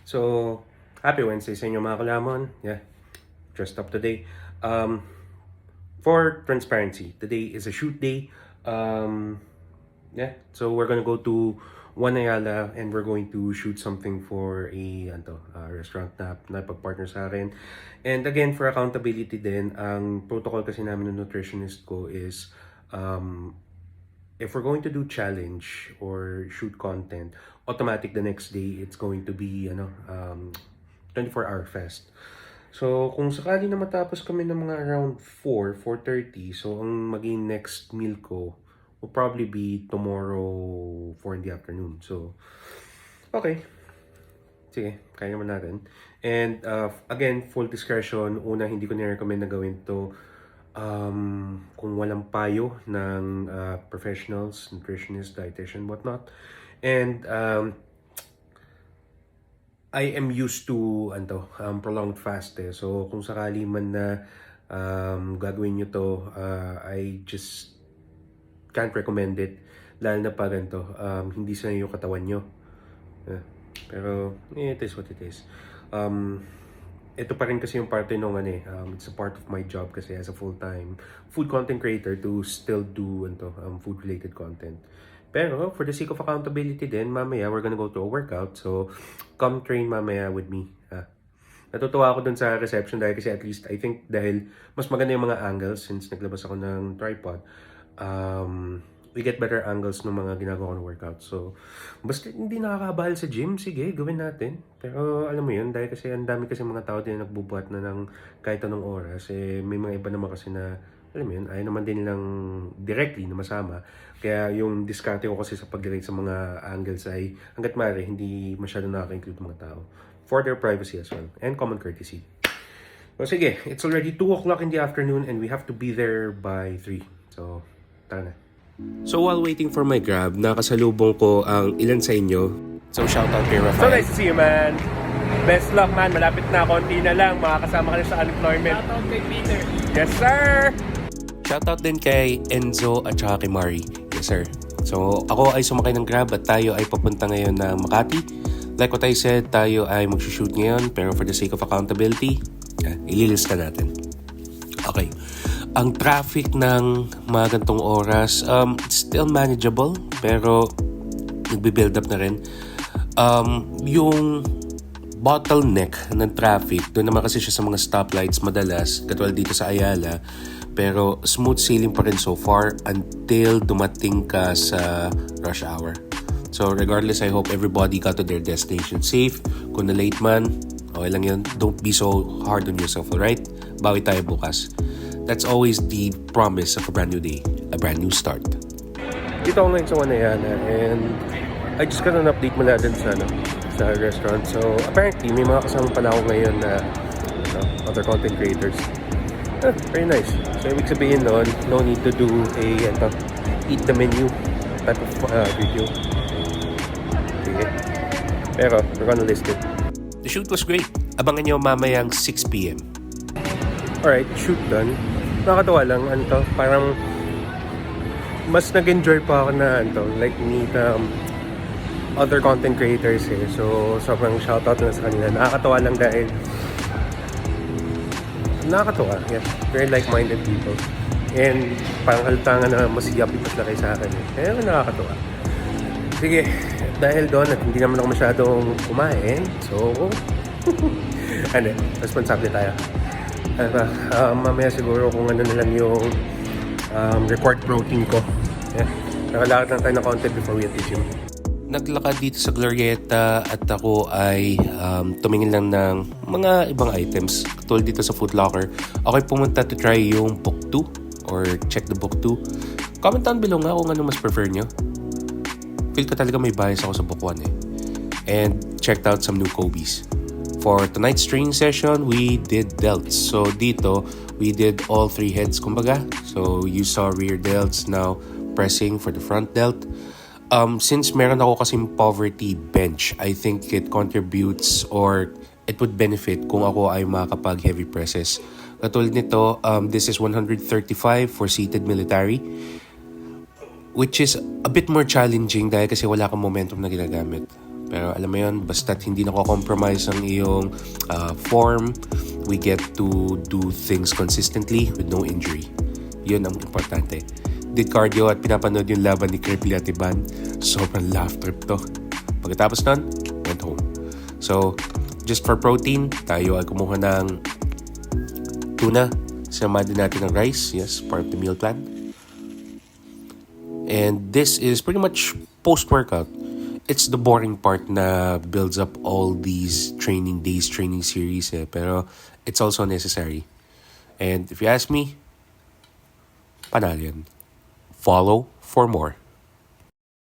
So, happy Wednesday sa inyo mga kalamon. Yeah, dressed up today. For transparency, today is a shoot day. Yeah, so we're gonna go to One Ayala and we're going to shoot something for a restaurant na pag-partner sa akin. And again, for accountability din, ang protocol kasi namin ng nutritionist ko is if we're going to do challenge or shoot content, automatic the next day it's going to be 24-hour fast. So, kung sakali na matapos kami ng mga around 4:30, so ang maging next meal ko will probably be tomorrow 4 in the afternoon. So, okay. Sige, kaya naman natin. And again, full discretion, una hindi ko ni-recommend na gawin to kung walang payo ng professionals, nutritionist, dietitian, whatnot. And I am used to prolonged fast eh. So kung sakali man na gagawin nyo to, I just can't recommend it. Lalo na pag hindi sanay yung katawan nyo. Pero it is what it is. Ito pa rin kasi yung parte nung it's a part of my job kasi as a full-time food content creator to still do food-related content. Pero for the sake of accountability din, mamaya we're gonna go to a workout. So, come train mamaya with me. Natutuwa ako dun sa reception dahil kasi at least I think dahil mas maganda yung mga angles since naglabas ako ng tripod. We get better angles ng mga ginagawa ko ng workout. So, basta hindi nakakabahal sa gym, sige, gawin natin. Pero alam mo yun, dahil kasi ang dami kasi mga tao din nagbubuhat na ng kahit anong oras. Eh, may mga iba naman kasi na, alam mo yun, ayaw naman din nilang directly na masama. Kaya yung diskarte ko kasi sa pag-direct sa mga angles ay hanggat maaari, hindi masyado nakaka-include mga tao. For their privacy as well. And common courtesy. So sige, it's already 2 o'clock in the afternoon and we have to be there by 3. So, tara na. So while waiting for my grab, nakasalubong ko ang ilan sa inyo. So shoutout kay Rafael. So nice to see you, man. Best luck, man. Malapit na, konti na lang. Makakasama ka na sa unemployment. Shoutout kay Peter. Yes, sir! Shoutout din kay Enzo at saka kay Mari. Yes, sir. So ako ay sumakay ng grab at tayo ay papunta ngayon ng Makati. Like what I said, tayo ay mag-shoot ngayon. Pero for the sake of accountability, ililista natin. Okay. Ang traffic ng mga gantong oras, still manageable, pero nagbe-build up na rin. Yung bottleneck ng traffic, doon naman kasi siya sa mga stoplights madalas, katulad dito sa Ayala, pero smooth sailing pa rin so far until dumating ka sa rush hour. So regardless, I hope everybody got to their destination safe. Kung na late man, okay lang yun. Don't be so hard on yourself, alright? Bawi tayo bukas. That's always the promise of a brand new day, a brand new start. Dito ako ngayon sa One Ayala and I just got an update mula din sa restaurant. So apparently, may mga kasama pala ako ngayon na other content creators. Very nice. So ibig sabihin nun, no need to do a eat the menu type of video. Sige. Pero we're gonna list it. The shoot was great. Abangan nyo mamayang 6 p.m. Alright, shoot done. Nakakatawa lang, parang mas nag-enjoy pa ako na like meet other content creators eh. So, sobrang shoutout na sa kanila. Nakakatawa lang dahil nakakatawa. Yeah, very like-minded people. And parang halata nga na mas yapi pa sila kayo sa akin eh. Kaya nakakatawa. Sige, dahil doon at hindi naman ako masyadong kumain. So, responsable tayo. Mamaya siguro kung ano na lang yung required protein ko. Yeah. Nakalakad lang tayo ng konti before we hit the gym. Naglakad dito sa Glorieta at ako ay tumingin lang ng mga ibang items. Katulad dito sa Foot Locker. Ako ay pumunta to try yung Book 2 or check the Book 2. Comment down below nga kung ano mas prefer nyo. Feel ko talaga may bias ako sa Book 1 eh. And checked out some new Kobe's. For tonight's training session, we did delts. So dito, we did all 3 heads kumbaga. So you saw rear delts, now pressing for the front delt. Since meron ako kasing poverty bench, I think it contributes or it would benefit kung ako ay makakapag heavy presses. Katulad nito, this is 135 for seated military, which is a bit more challenging dahil kasi wala kang momentum na ginagamit. Pero alam mo yun, basta't hindi nako-compromise ang iyong form, we get to do things consistently with no injury. Yun ang importante. Did cardio at pinapanood yung laban ni Kirby at Iban. Sobrang laugh trip to. Pagkatapos nun, went home. So, just for protein, tayo ay kumuha ng tuna. Sama din natin ng rice. Yes, part of the meal plan. And this is pretty much post-workout. It's the boring part na builds up all these training days, training series. Pero it's also necessary. And if you ask me, panalo yan. Follow for more.